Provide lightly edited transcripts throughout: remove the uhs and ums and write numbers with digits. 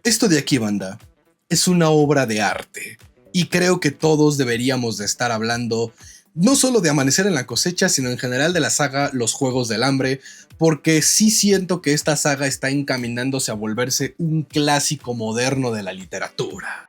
Esto de aquí, banda, es una obra de arte y creo que todos deberíamos de estar hablando no solo de Amanecer en la cosecha, sino en general de la saga Los Juegos del Hambre, porque sí siento que esta saga está encaminándose a volverse un clásico moderno de la literatura.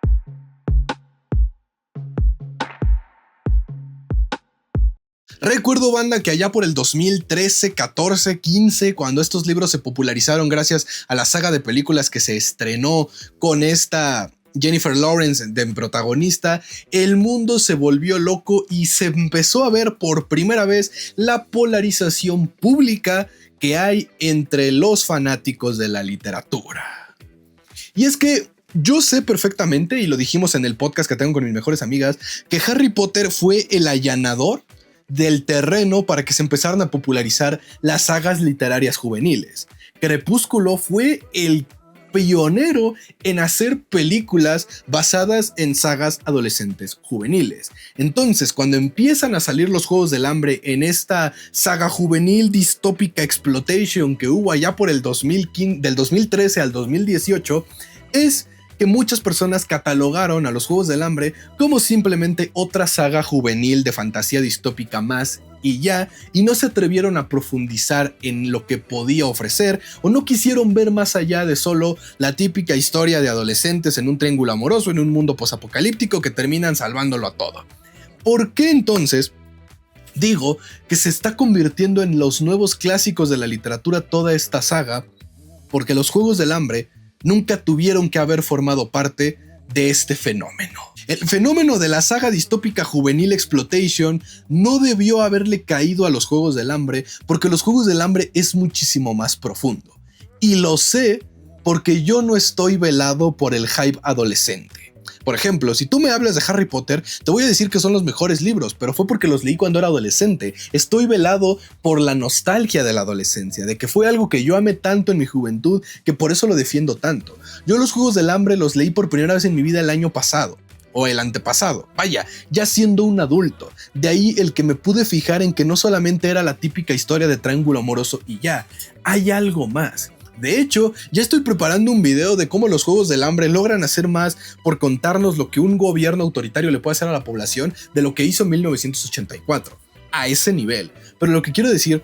Recuerdo, banda, que allá por el 2013, 14, 15, cuando estos libros se popularizaron gracias a la saga de películas que se estrenó con esta Jennifer Lawrence de protagonista, el mundo se volvió loco y se empezó a ver por primera vez la polarización pública que hay entre los fanáticos de la literatura. Y es que yo sé perfectamente, y lo dijimos en el podcast que tengo con mis mejores amigas, que Harry Potter fue el allanador del terreno para que se empezaran a popularizar las sagas literarias juveniles. Crepúsculo fue el pionero en hacer películas basadas en sagas adolescentes juveniles. Entonces, cuando empiezan a salir los Juegos del Hambre en esta saga juvenil distópica exploitation que hubo allá por el 2015, del 2013 al 2018, es que muchas personas catalogaron a los Juegos del Hambre como simplemente otra saga juvenil de fantasía distópica más y ya, y no se atrevieron a profundizar en lo que podía ofrecer o no quisieron ver más allá de solo la típica historia de adolescentes en un triángulo amoroso en un mundo posapocalíptico que terminan salvándolo a todo. ¿Por qué entonces digo que se está convirtiendo en los nuevos clásicos de la literatura toda esta saga? Porque los Juegos del Hambre nunca tuvieron que haber formado parte de este fenómeno. El fenómeno de la saga distópica juvenil exploitation no debió haberle caído a los Juegos del Hambre, porque los Juegos del Hambre es muchísimo más profundo. Y lo sé porque yo no estoy velado por el hype adolescente. Por ejemplo, si tú me hablas de Harry Potter, te voy a decir que son los mejores libros, pero fue porque los leí cuando era adolescente. Estoy velado por la nostalgia de la adolescencia, de que fue algo que yo amé tanto en mi juventud, que por eso lo defiendo tanto. Yo los Juegos del Hambre los leí por primera vez en mi vida el año pasado, o el antepasado, vaya, ya siendo un adulto. De ahí el que me pude fijar en que no solamente era la típica historia de triángulo amoroso y ya, hay algo más. De hecho, ya estoy preparando un video de cómo los Juegos del Hambre logran hacer más por contarnos lo que un gobierno autoritario le puede hacer a la población de lo que hizo en 1984. A ese nivel. Pero lo que quiero decir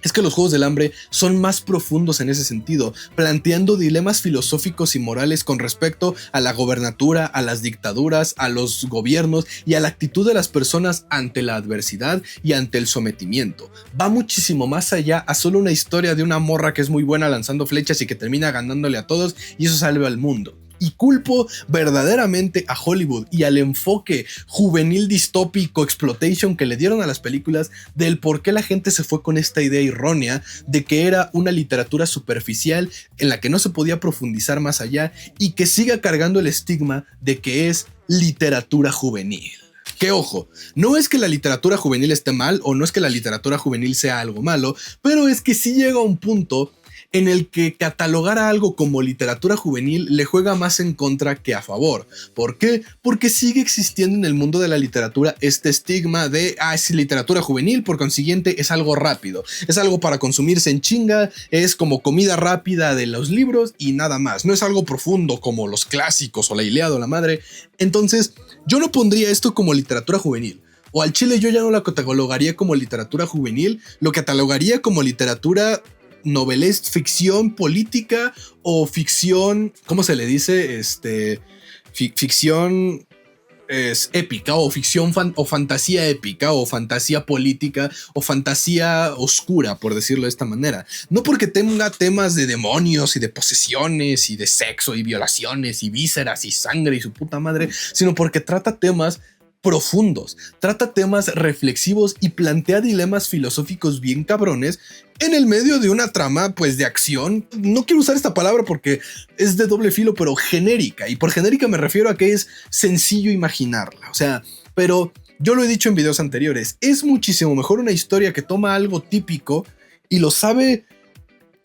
es que los Juegos del Hambre son más profundos en ese sentido, planteando dilemas filosóficos y morales con respecto a la gobernatura, a las dictaduras, a los gobiernos y a la actitud de las personas ante la adversidad y ante el sometimiento. Va muchísimo más allá a solo una historia de una morra que es muy buena lanzando flechas y que termina ganándole a todos y eso salva al mundo. Y culpo verdaderamente a Hollywood y al enfoque juvenil distópico exploitation que le dieron a las películas del por qué la gente se fue con esta idea errónea de que era una literatura superficial en la que no se podía profundizar más allá y que siga cargando el estigma de que es literatura juvenil. Que ojo, no es que la literatura juvenil esté mal o no es que la literatura juvenil sea algo malo, pero es que sí llega a un punto en el que catalogar a algo como literatura juvenil le juega más en contra que a favor. ¿Por qué? Porque sigue existiendo en el mundo de la literatura este estigma de es literatura juvenil, por consiguiente es algo rápido, es algo para consumirse en chinga, es como comida rápida de los libros y nada más, no es algo profundo como los clásicos o la Ilíada o la Madre. Entonces yo no pondría esto como literatura juvenil. O al chile yo ya no la catalogaría como literatura juvenil, lo catalogaría como literatura novelesca, ficción política o ficción, ¿cómo se le dice? Ficción es épica o ficción o fantasía épica o fantasía política o fantasía oscura, por decirlo de esta manera. No porque tenga temas de demonios y de posesiones y de sexo y violaciones y vísceras y sangre y su puta madre, sino porque trata temas profundos, trata temas reflexivos y plantea dilemas filosóficos bien cabrones en el medio de una trama pues de acción. No quiero usar esta palabra porque es de doble filo, pero genérica, y por genérica me refiero a que es sencillo imaginarla, o sea, pero yo lo he dicho en videos anteriores, es muchísimo mejor una historia que toma algo típico y lo sabe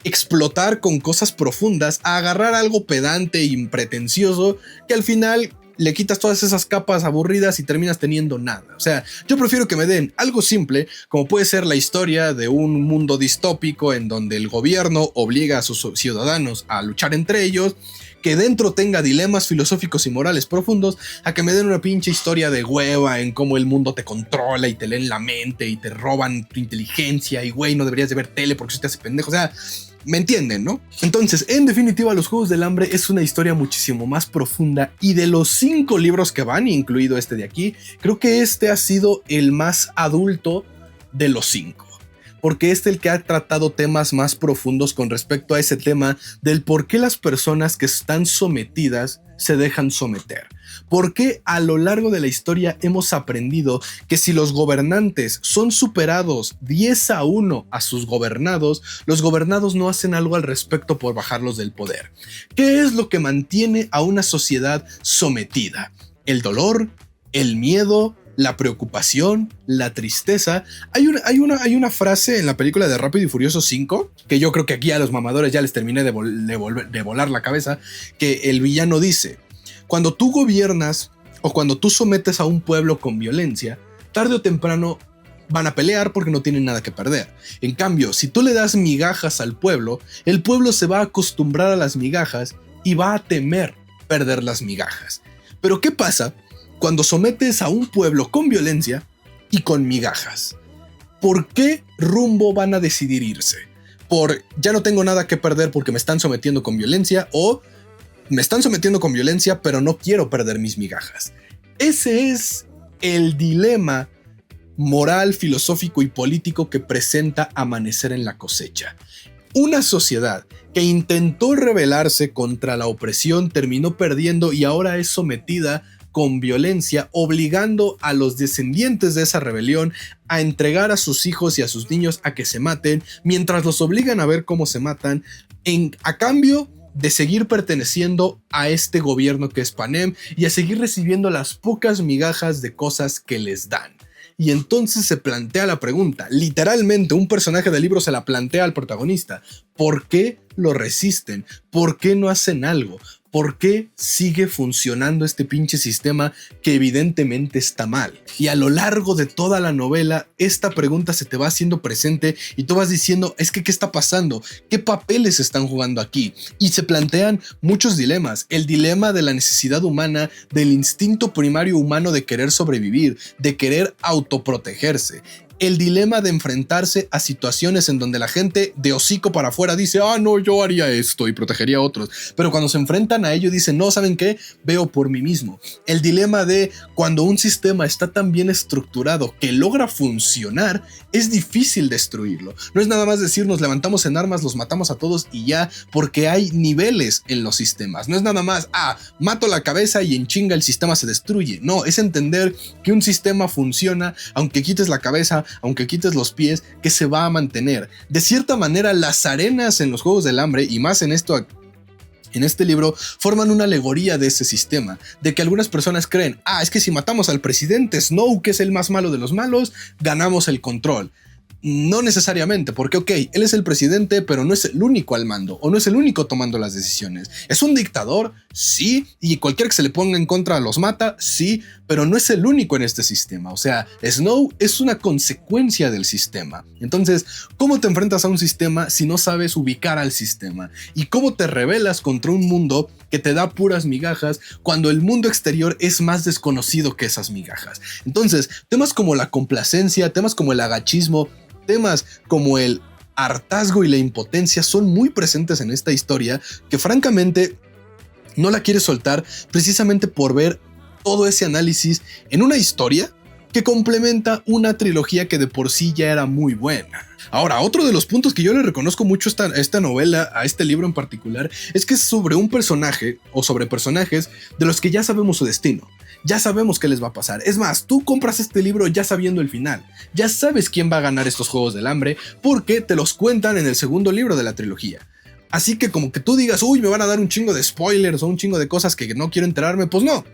explotar con cosas profundas a agarrar algo pedante e impretencioso que al final le quitas todas esas capas aburridas y terminas teniendo nada. O sea, yo prefiero que me den algo simple, como puede ser la historia de un mundo distópico en donde el gobierno obliga a sus ciudadanos a luchar entre ellos, que dentro tenga dilemas filosóficos y morales profundos, a que me den una pinche historia de hueva en cómo el mundo te controla y te leen la mente y te roban tu inteligencia y güey, no deberías de ver tele porque eso te hace pendejo. O sea, ¿me entienden, no? Entonces, en definitiva, Los Juegos del Hambre es una historia muchísimo más profunda, y de los 5 libros que van, incluido este de aquí, creo que este ha sido el más adulto de los 5. Porque es el que ha tratado temas más profundos con respecto a ese tema del por qué las personas que están sometidas se dejan someter. Porque a lo largo de la historia hemos aprendido que si los gobernantes son superados 10-1 a sus gobernados, los gobernados no hacen algo al respecto por bajarlos del poder. ¿Qué es lo que mantiene a una sociedad sometida? El dolor, el miedo, la preocupación, la tristeza. Hay una frase en la película de Rápido y Furioso 5, que yo creo que aquí a los mamadores ya les terminé de volar la cabeza, que el villano dice: cuando tú gobiernas o cuando tú sometes a un pueblo con violencia, tarde o temprano van a pelear porque no tienen nada que perder. En cambio, si tú le das migajas al pueblo, el pueblo se va a acostumbrar a las migajas y va a temer perder las migajas. Pero ¿qué pasa cuando sometes a un pueblo con violencia y con migajas? ¿Por qué rumbo van a decidir irse? ¿Por ya no tengo nada que perder porque me están sometiendo con violencia, o me están sometiendo con violencia pero no quiero perder mis migajas? Ese es el dilema moral, filosófico y político que presenta Amanecer en la Cosecha. Una sociedad que intentó rebelarse contra la opresión terminó perdiendo y ahora es sometida con violencia, obligando a los descendientes de esa rebelión a entregar a sus hijos y a sus niños a que se maten, mientras los obligan a ver cómo se matan, a cambio de seguir perteneciendo a este gobierno que es Panem y a seguir recibiendo las pocas migajas de cosas que les dan. Y entonces se plantea la pregunta, literalmente un personaje del libro se la plantea al protagonista: ¿por qué lo resisten? ¿Por qué no hacen algo? ¿Por qué sigue funcionando este pinche sistema que evidentemente está mal? Y a lo largo de toda la novela, esta pregunta se te va haciendo presente y tú vas diciendo: es que ¿qué está pasando? ¿Qué papeles están jugando aquí? Y se plantean muchos dilemas. El dilema de la necesidad humana, del instinto primario humano de querer sobrevivir, de querer autoprotegerse. El dilema de enfrentarse a situaciones en donde la gente de hocico para afuera dice: ah, no, yo haría esto y protegería a otros. Pero cuando se enfrentan a ello dicen: no, ¿saben qué? Veo por mí mismo. El dilema de cuando un sistema está tan bien estructurado que logra funcionar, es difícil destruirlo. No es nada más decir: nos levantamos en armas, los matamos a todos y ya, porque hay niveles en los sistemas. No es nada más: mato la cabeza y en chinga el sistema se destruye. No, es entender que un sistema funciona aunque quites la cabeza, aunque quites los pies, que se va a mantener. De cierta manera, las arenas en los Juegos del Hambre, y más en este libro, forman una alegoría de ese sistema, de que algunas personas creen: es que si matamos al presidente Snow, que es el más malo de los malos, ganamos el control. No necesariamente, porque él es el presidente, pero no es el único al mando, o no es el único tomando las decisiones. ¿Es un dictador? Sí, y cualquiera que se le ponga en contra los mata, sí, pero no es el único en este sistema. O sea, Snow es una consecuencia del sistema. Entonces, ¿cómo te enfrentas a un sistema si no sabes ubicar al sistema? ¿Y cómo te rebelas contra un mundo que te da puras migajas cuando el mundo exterior es más desconocido que esas migajas? Entonces, temas como la complacencia, temas como el agachismo, temas como el hartazgo y la impotencia son muy presentes en esta historia, que francamente no la quieres soltar precisamente por ver todo ese análisis en una historia que complementa una trilogía que de por sí ya era muy buena. Ahora, otro de los puntos que yo le reconozco mucho a esta novela, a este libro en particular, es que es sobre un personaje o sobre personajes de los que ya sabemos su destino. Ya sabemos qué les va a pasar. Es más, tú compras este libro ya sabiendo el final. Ya sabes quién va a ganar estos Juegos del Hambre porque te los cuentan en el segundo libro de la trilogía. Así que como que tú digas: uy, me van a dar un chingo de spoilers o un chingo de cosas que no quiero enterarme. Pues no,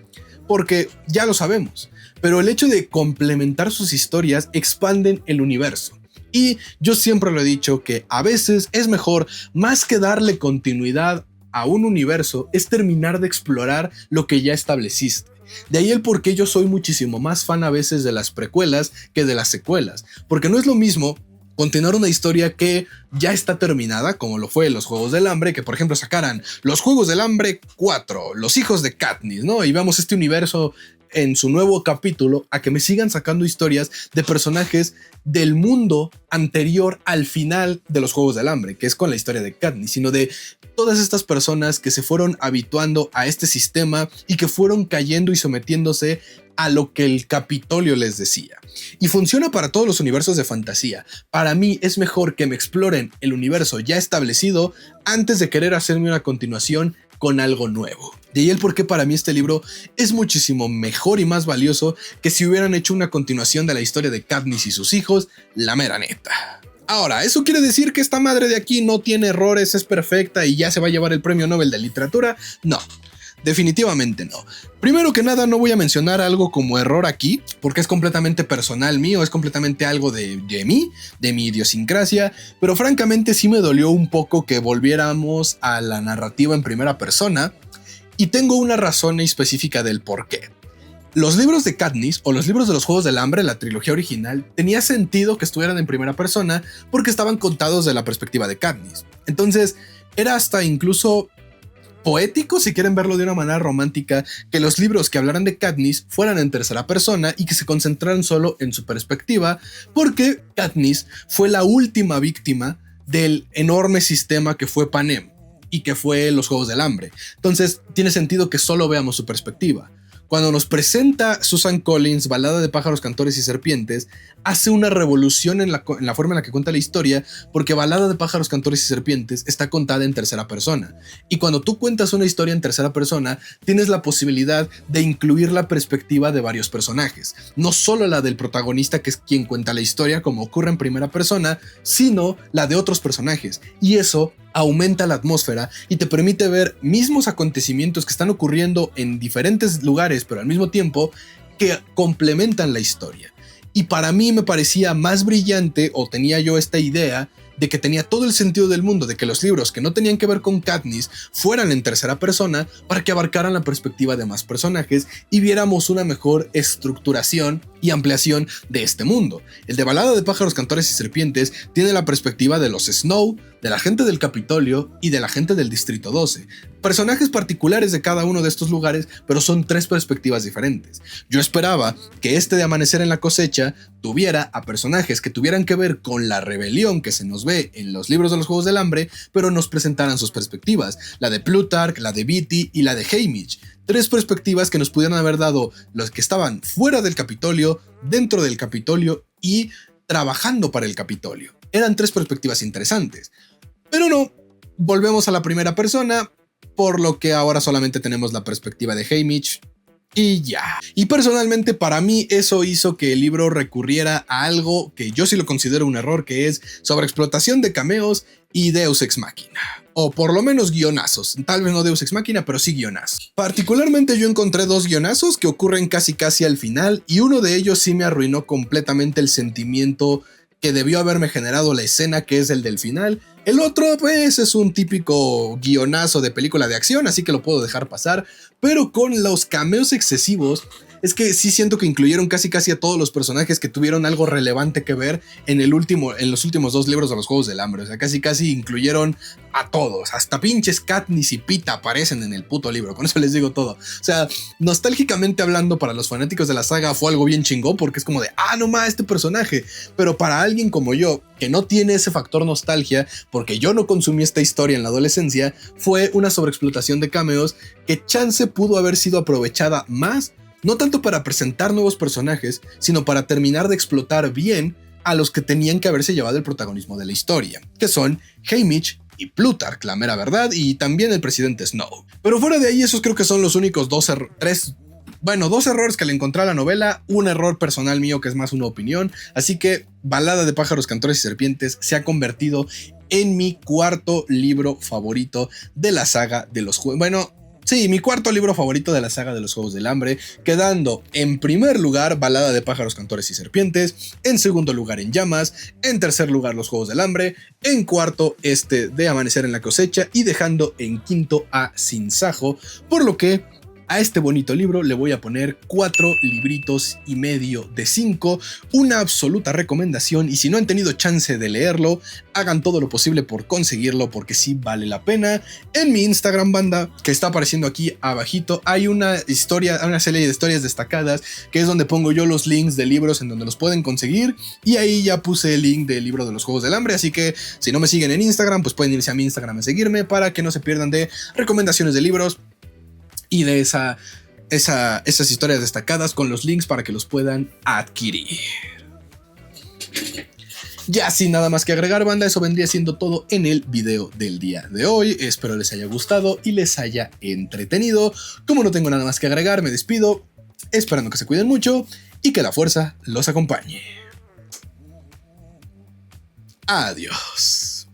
porque ya lo sabemos. Pero el hecho de complementar sus historias expanden el universo. Y yo siempre lo he dicho que a veces es mejor, más que darle continuidad a un universo, es terminar de explorar lo que ya estableciste. De ahí el por qué yo soy muchísimo más fan a veces de las precuelas que de las secuelas. Porque no es lo mismo continuar una historia que ya está terminada, como lo fue los Juegos del Hambre, que por ejemplo sacaran los Juegos del Hambre 4, los hijos de Katniss, ¿no? Y vemos este universo en su nuevo capítulo, a que me sigan sacando historias de personajes del mundo anterior al final de los Juegos del Hambre, que es con la historia de Katniss, sino de todas estas personas que se fueron habituando a este sistema y que fueron cayendo y sometiéndose a lo que el Capitolio les decía. Y funciona para todos los universos de fantasía. Para mí es mejor que me exploren el universo ya establecido antes de querer hacerme una continuación con algo nuevo. De ahí el por qué para mí este libro es muchísimo mejor y más valioso que si hubieran hecho una continuación de la historia de Katniss y sus hijos, la mera neta. Ahora, ¿eso quiere decir que esta madre de aquí no tiene errores, es perfecta y ya se va a llevar el premio Nobel de Literatura? No. Definitivamente no. Primero que nada, no voy a mencionar algo como error aquí, porque es completamente personal mío, es completamente algo de mí, de mi idiosincrasia, pero francamente sí me dolió un poco que volviéramos a la narrativa en primera persona, y tengo una razón específica del por qué. Los libros de Katniss o los libros de los Juegos del Hambre, la trilogía original, tenía sentido que estuvieran en primera persona porque estaban contados de la perspectiva de Katniss. Entonces, era hasta incluso poético, si quieren verlo de una manera romántica, que los libros que hablaran de Katniss fueran en tercera persona y que se concentraran solo en su perspectiva, porque Katniss fue la última víctima del enorme sistema que fue Panem y que fue los Juegos del Hambre. Entonces, tiene sentido que solo veamos su perspectiva. Cuando nos presenta Susan Collins, Balada de pájaros, cantores y serpientes, hace una revolución en la forma en la que cuenta la historia, porque Balada de pájaros, cantores y serpientes está contada en tercera persona. Y cuando tú cuentas una historia en tercera persona, tienes la posibilidad de incluir la perspectiva de varios personajes. No solo la del protagonista, que es quien cuenta la historia, como ocurre en primera persona, sino la de otros personajes. Y eso aumenta la atmósfera y te permite ver mismos acontecimientos que están ocurriendo en diferentes lugares, pero al mismo tiempo que complementan la historia. Y para mí me parecía más brillante, o tenía yo esta idea, de que tenía todo el sentido del mundo de que los libros que no tenían que ver con Katniss fueran en tercera persona para que abarcaran la perspectiva de más personajes y viéramos una mejor estructuración y ampliación de este mundo. El de Balada de pájaros, cantores y serpientes tiene la perspectiva de los Snow, de la gente del Capitolio y de la gente del Distrito 12. Personajes particulares de cada uno de estos lugares, pero son tres perspectivas diferentes. Yo esperaba que este de Amanecer en la cosecha tuviera a personajes que tuvieran que ver con la rebelión que se nos ve en los libros de los Juegos del Hambre, pero nos presentaran sus perspectivas, la de Plutarch, la de Beatty y la de Haymitch. Tres perspectivas que nos pudieran haber dado los que estaban fuera del Capitolio, dentro del Capitolio y trabajando para el Capitolio. Eran tres perspectivas interesantes. Pero no, volvemos a la primera persona, por lo que ahora solamente tenemos la perspectiva de Haymitch y ya. Y personalmente para mí eso hizo que el libro recurriera a algo que yo sí lo considero un error, que es sobreexplotación de cameos y Deus Ex Machina. O por lo menos guionazos, tal vez no Deus Ex Machina, pero sí guionazos. Particularmente yo encontré dos guionazos que ocurren casi al final, y uno de ellos sí me arruinó completamente el sentimiento que debió haberme generado la escena, que es el del final. El otro pues es un típico guionazo de película de acción, así que lo puedo dejar pasar, pero con los cameos excesivos, es que sí siento que incluyeron casi a todos los personajes que tuvieron algo relevante que ver en los últimos dos libros de los Juegos del Hambre. O sea, casi incluyeron a todos. Hasta pinches Katniss y Pita aparecen en el puto libro. Con eso les digo todo. O sea, nostálgicamente hablando, para los fanáticos de la saga fue algo bien chingón, porque es como de, no más, este personaje. Pero para alguien como yo, que no tiene ese factor nostalgia, porque yo no consumí esta historia en la adolescencia, fue una sobreexplotación de cameos que chance pudo haber sido aprovechada más, no tanto para presentar nuevos personajes, sino para terminar de explotar bien a los que tenían que haberse llevado el protagonismo de la historia, que son Haymitch y Plutarch, la mera verdad, y también el presidente Snow. Pero fuera de ahí, esos creo que son los únicos dos errores que le encontré a la novela, un error personal mío que es más una opinión, así que Balada de pájaros, cantores y serpientes se ha convertido en mi cuarto libro favorito de la saga de los juegos. Sí, mi cuarto libro favorito de la saga de los Juegos del Hambre, quedando en primer lugar Balada de pájaros, cantores y serpientes, en segundo lugar En llamas, en tercer lugar Los Juegos del Hambre, en cuarto este de Amanecer en la cosecha y dejando en quinto a Sin Sajo, por lo que A este bonito libro le voy a poner 4 libritos y medio de 5, una absoluta recomendación, y si no han tenido chance de leerlo, hagan todo lo posible por conseguirlo porque sí vale la pena. En mi Instagram, banda, que está apareciendo aquí abajito, hay una serie de historias destacadas, que es donde pongo yo los links de libros en donde los pueden conseguir, y ahí ya puse el link del libro de los Juegos del Hambre, así que si no me siguen en Instagram, pues pueden irse a mi Instagram a seguirme para que no se pierdan de recomendaciones de libros y de esas historias destacadas con los links para que los puedan adquirir. Ya sin nada más que agregar, banda, eso vendría siendo todo en el video del día de hoy. Espero les haya gustado y les haya entretenido. Como no tengo nada más que agregar, me despido, esperando que se cuiden mucho y que la fuerza los acompañe. Adiós.